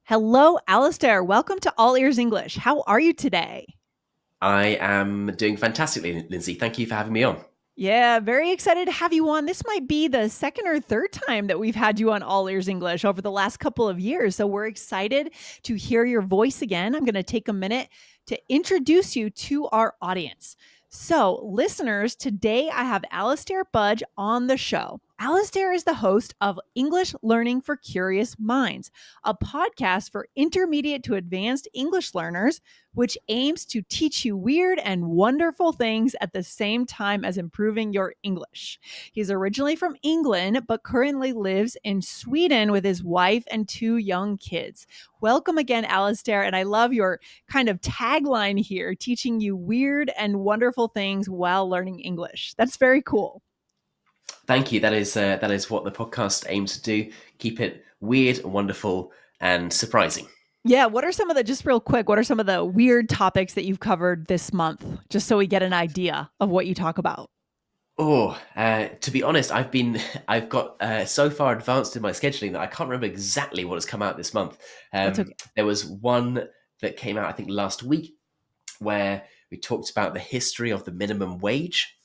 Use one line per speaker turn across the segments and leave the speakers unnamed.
Hello, Alastair. Welcome to All Ears English. How are you today?
I am doing fantastically, Lindsay. Thank you for having me on.
Yeah, very excited to have you on. This might be the second or third time that we've had you on All Ears English over the last couple of years. So we're excited to hear your voice again. I'm going to take a minute to introduce you to our audience. So, listeners, today I have Alastair Budge on the show. Alastair is the host of English Learning for Curious Minds, a podcast for intermediate to advanced English learners which aims to teach you weird and wonderful things at the same time as improving your English. He's originally from England, but currently lives in Sweden with his wife and two young kids. Welcome again, Alastair. And I love your kind of tagline here, teaching you weird and wonderful things while learning English. That's very cool.
Thank you. That is what the podcast aims to do. Keep it weird, wonderful, and surprising.
Yeah, what are some of the, just real quick, what are some of the weird topics that you've covered this month, just so we get an idea of what you talk about?
To be honest, I've got so far advanced in my scheduling that I can't remember exactly what has come out this month.
That's okay.
There was one that came out, I think, last week, where we talked about the history of the minimum wage,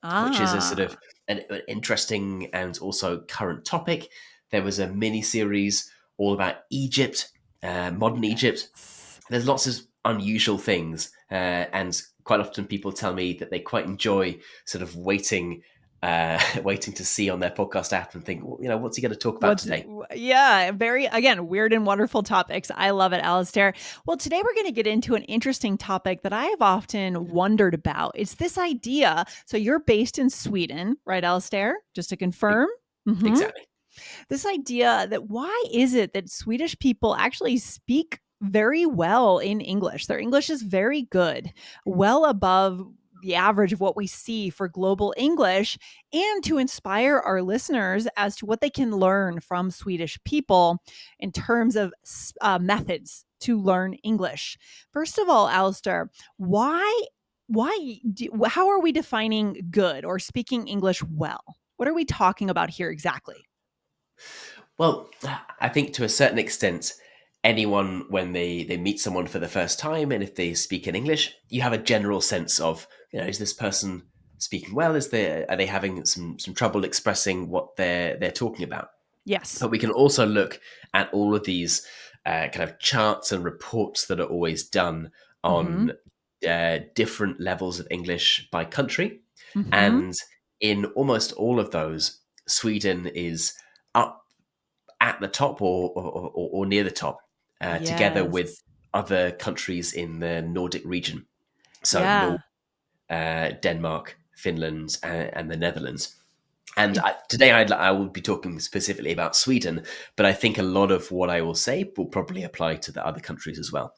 which is a sort
Ah,
of an interesting and also current topic. There was a mini series all about Egypt, modern Egypt.
yes.
There's lots of unusual things, and quite often people tell me that they quite enjoy sort of waiting to see on their podcast app and think, well, what's he going to talk about
What's
today?
yeah, very again, weird and wonderful topics. I love it, Alastair. Well, today we're going to get into an interesting topic that I have often wondered about. It's this idea. So you're based in Sweden, right, Alastair? Just to
E-
confirm. hmm
Exactly.
This idea that why is it that Swedish people actually speak very well in English? Their English is very good, well above the average of what we see for global English, and to inspire our listeners as to what they can learn from Swedish people in terms of methods to learn English. First of all, Alistair, how are we defining good or speaking English well? What are we talking about here exactly?
Well, I think to a certain extent, anyone when they meet someone for the first time, and if they speak in English, you have a general sense of, is this person speaking well? Are they having some trouble expressing what they're talking about?
Yes.
But we can also look at all of these kind of charts and reports that are always done
Mhm.
on different levels of English by country.
Mhm.
And in almost all of those, Sweden is up at the top or near the top, together with
Yes.
other countries in the Nordic region. So,
Yeah.
Denmark, Finland, and the Netherlands. And
It
today I will be talking specifically about Sweden, but I think a lot of what I will say will probably apply to the other countries as well.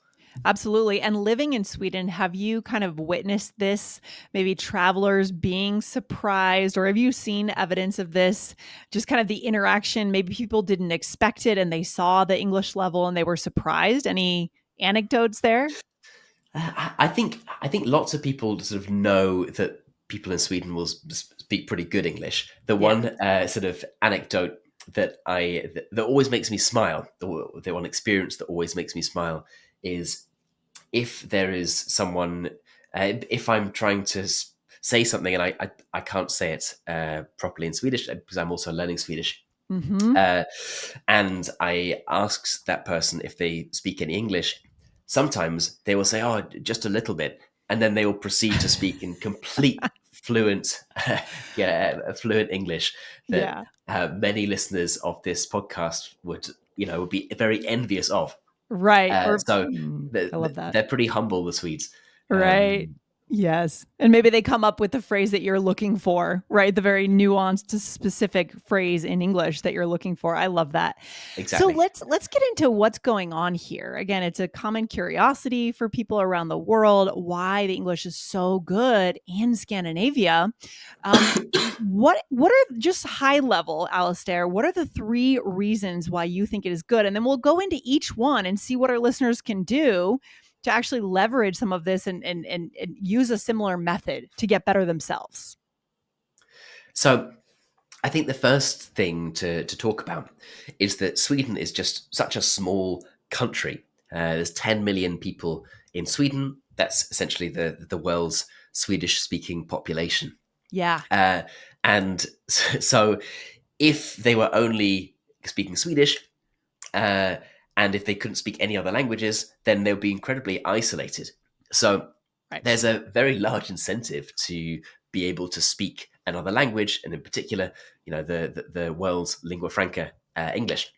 absolutely. And living in Sweden, have you kind of witnessed this? Maybe travelers being surprised, or have you seen evidence of this? Just kind of the interaction. Maybe people didn't expect it and they saw the English level and they were surprised. Any anecdotes there?
I think lots of people sort of know that people in Sweden will speak pretty good English. The
Yeah.
one sort of anecdote that always makes me smile, the one experience that always makes me smile, is if there is someone, if I'm trying to say something and I can't say it properly in Swedish because I'm also learning Swedish.
Mhm.
Uh, and I ask that person if they speak any English. Sometimes they will say, "Oh, just a little bit," and then they will proceed to speak in complete fluent, fluent English that
Yeah.
many listeners of this podcast would be very envious of.
Right.
So
I love that.
they're pretty humble, the Swedes.
Right. Yes. And maybe they come up with the phrase that you're looking for, right? The very nuanced, specific phrase in English that you're looking for. I love that. So
Exactly.
let's get into what's going on here. Again, it's a common curiosity for people around the world why the English is so good in Scandinavia. Um, what are just high level, Alistair? What are the three reasons why you think it is good? And then we'll go into each one and see what our listeners can do to actually leverage some of this and use a similar method to get better themselves.
So I think the first thing to talk about is that Sweden is just such a small country. There's 10 million people in Sweden. That's essentially the world's Swedish speaking population.
Yeah.
Uh, and so if they were only speaking Swedish, uh, and if they couldn't speak any other languages, then they would be incredibly isolated. So
Right.
there's a very large incentive to be able to speak another language, and in particular, the world's lingua franca, English.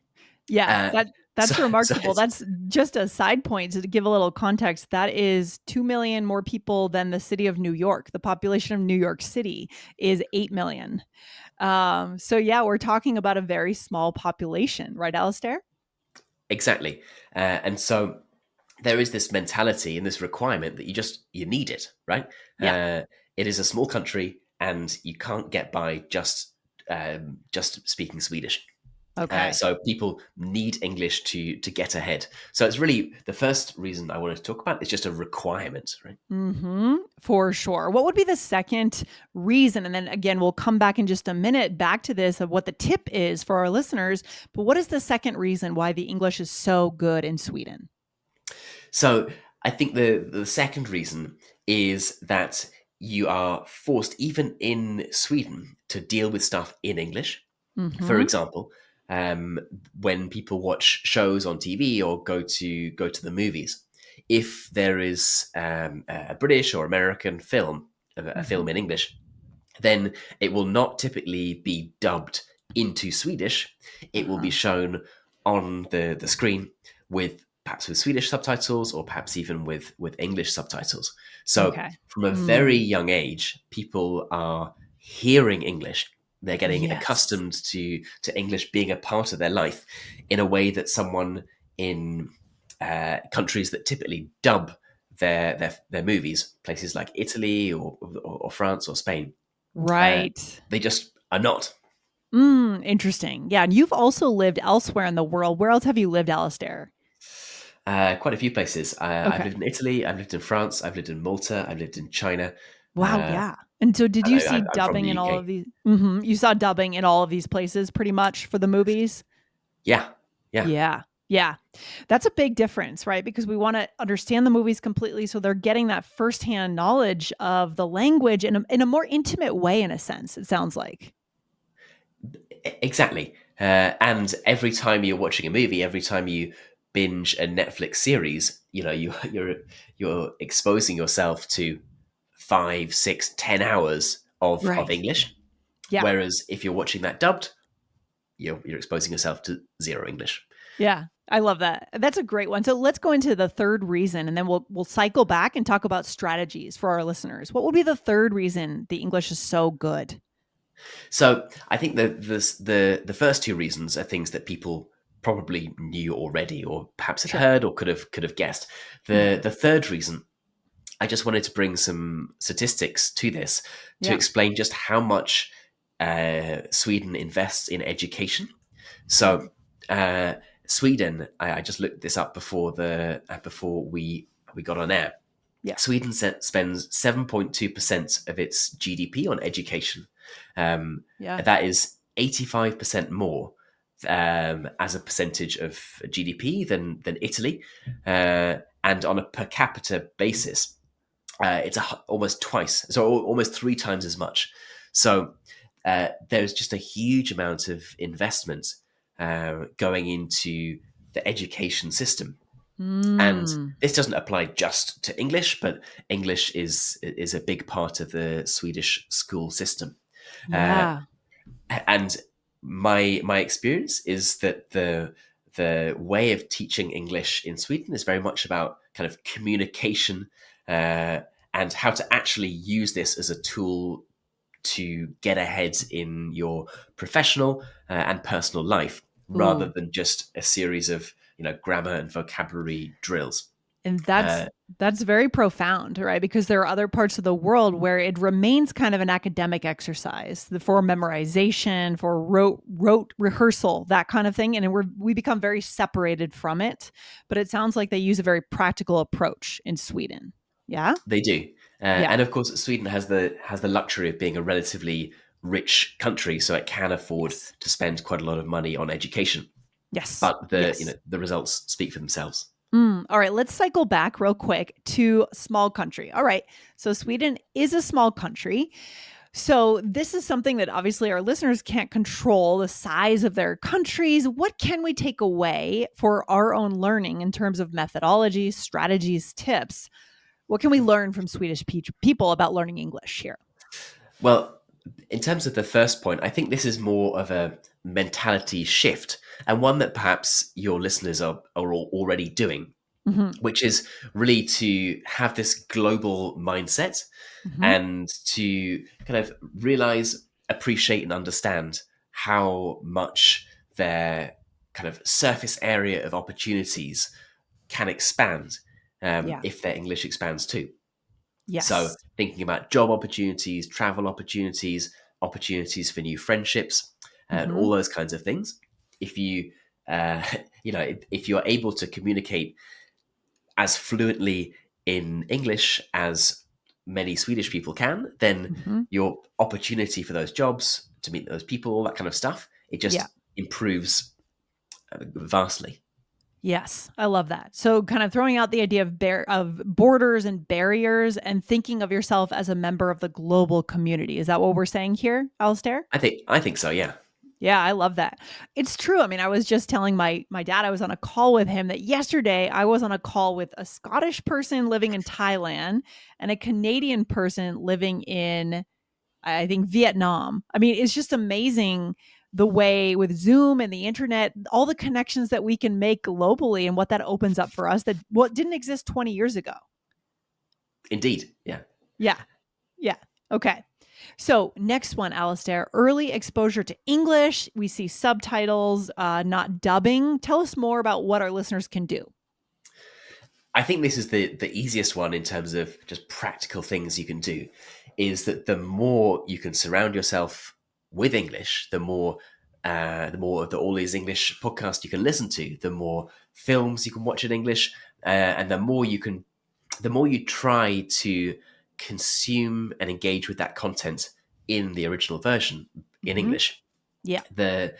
Yeah,
Uh, so,
that's
so
remarkable.
it's
That's just a side point to give a little context. That is 2 million more people than the city of New York. The population of New York City is 8 million. So yeah, we're talking about a very small population, right, Alastair?
exactly, and so there is this mentality and this requirement that you need it, right?
Yeah.
It is a small country, and you can't get by just speaking Swedish.
Okay.
So people need English to get ahead. So it's really the first reason I wanted to talk about. It's just a requirement, right?
For sure. What would be the second reason? And then again, we'll come back in just a minute back to this of what the tip is for our listeners. But what is the second reason why the English is so good in Sweden?
So I think the second reason is that you are forced, even in Sweden, to deal with stuff in English. For
Hmm.
example, when people watch shows on TV or go to the movies, if there is a British or American film, a
Hmm.
film in English, then it will not typically be dubbed into Swedish. It will be
Uh-huh.
shown on the screen with perhaps with Swedish subtitles, or perhaps even with English subtitles. So
Okay.
from a very
Mm.
young age, people are hearing English. They're getting
Yes.
accustomed to English being a part of their life in a way that someone in countries that typically dub their movies, places like Italy or France or Spain, uh,
Right.
they just are not.
Interesting. Yeah. And you've also lived elsewhere in the world. Where else have you lived, Alistair?
Quite a few places. I've lived
Okay.
in Italy. I've lived in France. I've lived in Malta. I've lived in China.
Wow.
Uh,
Yeah. And so did you see
I'm from
dubbing
the
in all
UK.
of these? You saw dubbing in all of these places pretty much for the movies?
Yeah, yeah,
Yeah. Yeah. That's a big difference, right? Because we want to understand the movies completely. So they're getting that firsthand knowledge of the language in a more intimate way, in a sense, it sounds like.
exactly. And every time you're watching a movie, every time you binge a Netflix series, you're exposing yourself to 5, 6, 10 hours of
Right.
English.
Yeah.
Whereas if you're watching that dubbed, you're exposing yourself to zero English.
Yeah, I love that. That's a great one. So let's go into the third reason, and then we'll cycle back and talk about strategies for our listeners. What would be the third reason the English is so good?
So I think the first two reasons are things that people probably knew already, or perhaps had
Sure.
heard, or could have guessed.
Mhm.
The third reason, I just wanted to bring some statistics to this to
Yeah.
explain just how much Sweden invests in education.
Okay.
So uh, Sweden, I just looked this up before we got on air.
Yeah.
Sweden spends 7.2% of its GDP on education.
Yeah.
That is 85% more as a percentage of GDP than Italy. And on a per capita basis, it's almost twice, so almost 3 times as much. So there's just a huge amount of investment going into the education system. And
Mm.
this doesn't apply just to English, but English is a big part of the Swedish school system. Uh,
Yeah.
and my experience is that the way of teaching English in Sweden is very much about kind of communication, and how to actually use this as a tool to get ahead in your professional and personal life, rather
Ooh.
than just a series of grammar and vocabulary drills.
And
Uh,
that's very profound, right? Because there are other parts of the world where it remains kind of an academic exercise for memorization, for rote rehearsal, that kind of thing, and we become very separated from it. But it sounds like they use a very practical approach in Sweden. Yeah,
they do,
yeah,
and of course, Sweden has the luxury of being a relatively rich country, so it can afford
yes,
to spend quite a lot of money on education.
Yes.
but
Yes.
the results speak for themselves.
All right, let's cycle back real quick to small country. All right, so Sweden is a small country. So, this is something that obviously our listeners can't control the size of their countries. What can we take away for our own learning in terms of methodologies, strategies, tips? What can we learn from Swedish people about learning English here?
Well, in terms of the first point, I think this is more of a mentality shift, and one that perhaps your listeners are already doing,
Hmm.
which is really to have this global mindset
Hmm.
and to kind of realize, appreciate, and understand how much their kind of surface area of opportunities can expand
Yeah.
if their English expands too. So,
Yes.
thinking about job opportunities, travel opportunities, opportunities for new friendships, and
Hmm.
all those kinds of things. If you, uh, if you're able to communicate as fluently in English as many Swedish people can, then
Hmm.
your opportunity for those jobs, to meet those people, all that kind of stuff, it
Yeah.
just improves vastly.
Yes, I love that. So, kind of throwing out the idea of borders and barriers, and thinking of yourself as a member of the global community. Is that what we're saying here, Alistair?
I think so. Yeah.
Yeah, I love that. It's true. I mean, I was just telling my dad, I was on a call with him, that yesterday I was on a call with a Scottish person living in Thailand and a Canadian person living in, I think, Vietnam. I mean, it's just amazing the way with Zoom and the internet, all the connections that we can make globally and what that opens up for us, that what didn't exist 20 years ago.
Indeed. Yeah.
Yeah. Yeah. Okay. So, next one, Alistair, early exposure to English. We see subtitles, not dubbing. Tell us more about what our listeners can do.
I think this is the easiest one in terms of just practical things you can do. Is that the more you can surround yourself with English, the more of all these English podcasts you can listen to, the more films you can watch in English, and the more you try to consume and engage with that content in the original version in
Hmm.
English.
Yeah.
The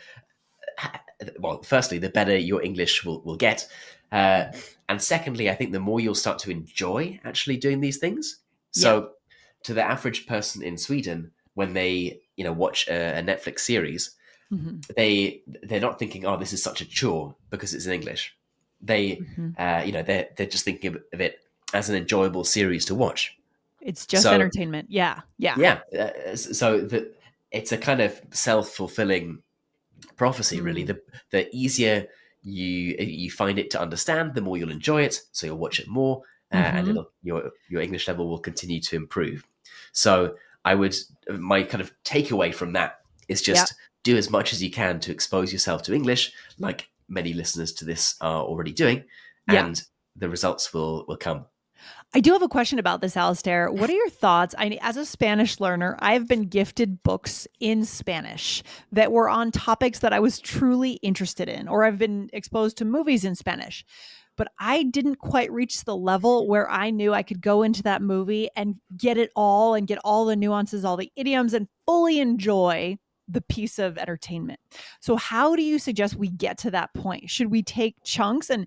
well, firstly, the better your English will get. Uh, and secondly, I think the more you'll start to enjoy actually doing these things.
Yeah.
So, to the average person in Sweden, when they watch a Netflix series,
Hmm.
they're not thinking, "Oh, this is such a chore" because it's in English. They
Hmm.
they're just thinking of it as an enjoyable series to watch.
It's just
So
entertainment. Yeah. Yeah.
yeah, so it's a kind of self-fulfilling prophecy, really.
Mm.
The easier you find it to understand, the more you'll enjoy it, so you'll watch it more, and
Hmm.
your English level will continue to improve. So I would my kind of takeaway from that is
Yeah.
just do as much as you can to expose yourself to English, like many listeners to this are already doing,
Yeah.
and the results will come.
I do have a question about this, Alistair. What are your thoughts? As a Spanish learner, I've been gifted books in Spanish that were on topics that I was truly interested in, or I've been exposed to movies in Spanish. But I didn't quite reach the level where I knew I could go into that movie and get it all and get all the nuances, all the idioms, and fully enjoy the piece of entertainment. So how do you suggest we get to that point? Should we take chunks and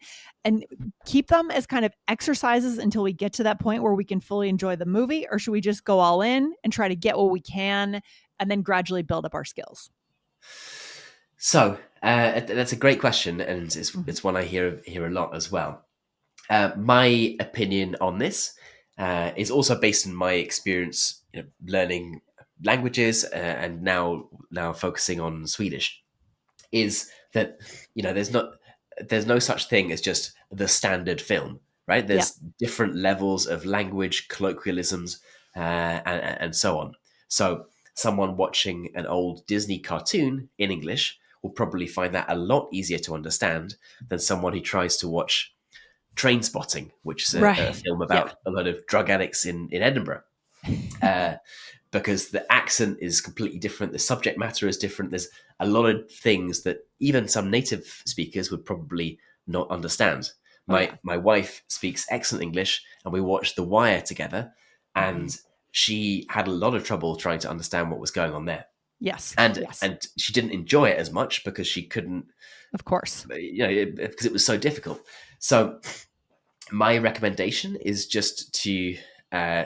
keep them as kind of exercises until we get to that point where we can fully enjoy the movie, or should we just go all in and try to get what we can and then gradually build up our skills?
So that's a great question, and
Mhm.
it's one I hear a lot as well. My opinion on this is also based on my experience, learning languages, and now focusing on Swedish. Is that there's no such thing as just the standard film, right?
Yeah.
There's different levels of language, colloquialisms, and so on. So someone watching an old Disney cartoon in English will probably find that a lot easier to understand than someone who tries to watch Train Spotting, which is a
Right.
film
Yeah.
about a lot of drug addicts in Edinburgh. Uh, because the accent is completely different, the subject matter is different. There's a lot of things that even some native speakers would probably not understand.
Oh yeah.
My wife speaks excellent English, and we watched The Wire together,
Hmm.
and she had a lot of trouble trying to understand what was going on there.
Yes.
and
Yes.
and she didn't enjoy it as much because she couldn't,
Of course.
because it was so difficult. So my recommendation is just to uh,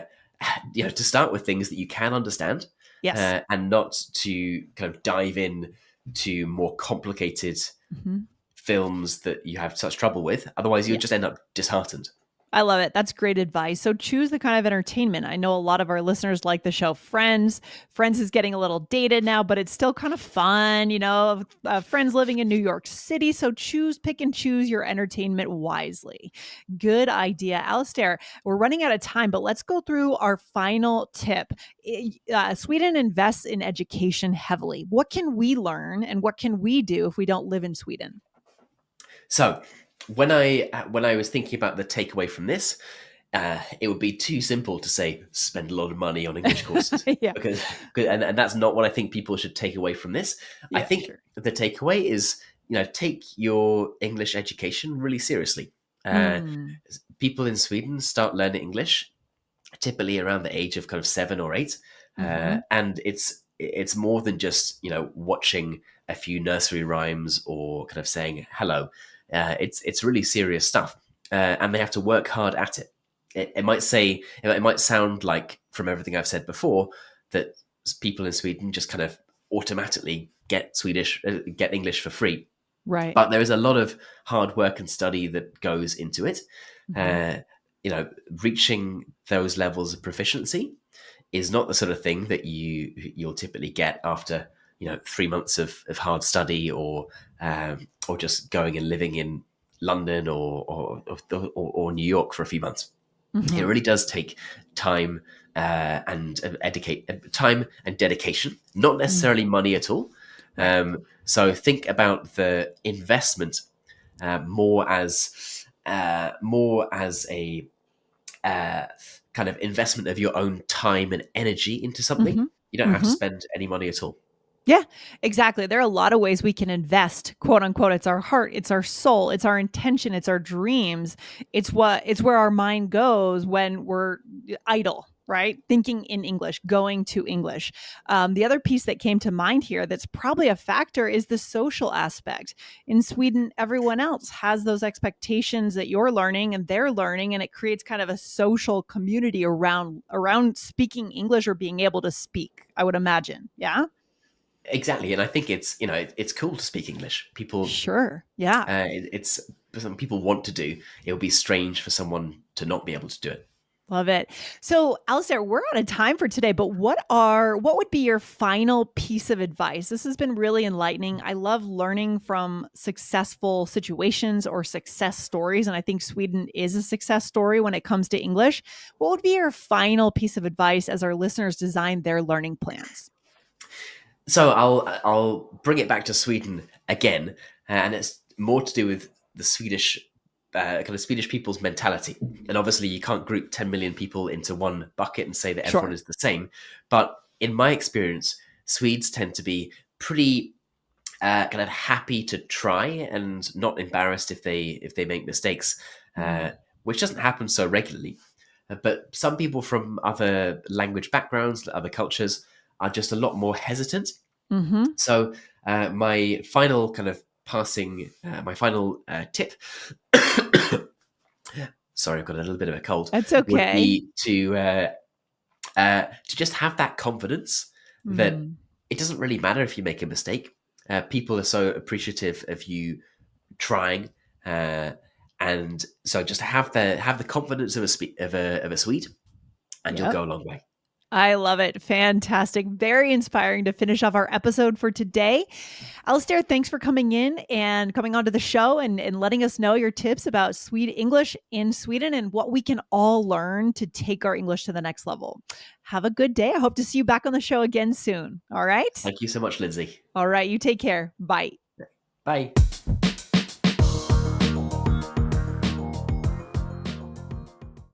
to start with things that you can understand,
Yes.
and not to kind of dive in to more complicated
Mhm.
films that you have such trouble with. Otherwise, you'll just
Yes.
end up disheartened.
I love it. That's great advice. So choose the kind of entertainment. I know a lot of our listeners like the show Friends. Friends is getting a little dated now, but it's still kind of fun, Friends living in New York City. So pick and choose your entertainment wisely. Good idea. Alastair, we're running out of time, but let's go through our final tip. Sweden invests in education heavily. What can we learn and what can we do if we don't live in Sweden?
So when I was thinking about the takeaway from this, it would be too simple to say spend a lot of money on English courses,
Yeah.
and that's not what I think people should take away from this. I
Yeah,
think
sure.
the takeaway is, take your English education really seriously. Uh,
Mm,
People in Sweden start learning English typically around the age of kind of 7 or 8,
hmm
and it's more than just watching a few nursery rhymes or kind of saying hello. It's really serious stuff, and they have to work hard at it. It might sound like, from everything I've said before, that people in Sweden just kind of automatically get English for free,
Right.
but there is a lot of hard work and study that goes into it.
Mhm.
Uh, Reaching those levels of proficiency is not the sort of thing that you'll typically get after 3 months of hard study, or just going and living in London or New York for a few months. It
Mhm.
really does take time, time and dedication, not
Mm.
necessarily money at all.
Right.
So think about the investment more as a kind of investment of your own time and energy into something.
Mhm.
You don't have to
Mhm.
spend any money at all.
Yeah, exactly. There are a lot of ways we can invest, quote unquote. It's our heart, it's our soul, it's our intention, it's our dreams. It's where our mind goes when we're idle, right? Thinking in English, going to English. The other piece that came to mind here that's probably a factor is the social aspect. In Sweden, everyone else has those expectations that you're learning and they're learning, and it creates kind of a social community around speaking English or being able to speak, I would imagine. Yeah.
Exactly, and I think it's cool to speak English.
Sure. Yeah.
It's some people want to do. It would be strange for someone to not be able to do it.
Love it. So, Alistair, we're out of time for today, but what would be your final piece of advice? This has been really enlightening. I love learning from successful situations or success stories, and I think Sweden is a success story when it comes to English. What would be your final piece of advice as our listeners design their learning plans?
So I'll bring it back to Sweden again, and it's more to do with the Swedish kind of Swedish people's mentality. And obviously, you can't group 10 million people into one bucket and say that everyone
Sure.
is the same. But in my experience, Swedes tend to be pretty kind of happy to try and not embarrassed if they make mistakes, uh,
Mm.
which doesn't happen so regularly. But some people from other language backgrounds, other cultures, are just a lot more hesitant.
Mhm.
So my final tip, sorry, I've got a little bit of a cold,
That's
would
okay.
be to just have that confidence that
Mm.
it doesn't really matter if you make a mistake. People are so appreciative of you trying, uh, and so just have the confidence of a Swede, and you'll
Yep.
go a long way.
I love it. Fantastic. Very inspiring to finish off our episode for today. Alistair, thanks for coming in and coming onto the show and letting us know your tips about English in Sweden and what we can all learn to take our English to the next level. Have a good day. I hope to see you back on the show again soon. All right.
Thank you so much, Lindsay.
All right. You take care. Bye.
Bye.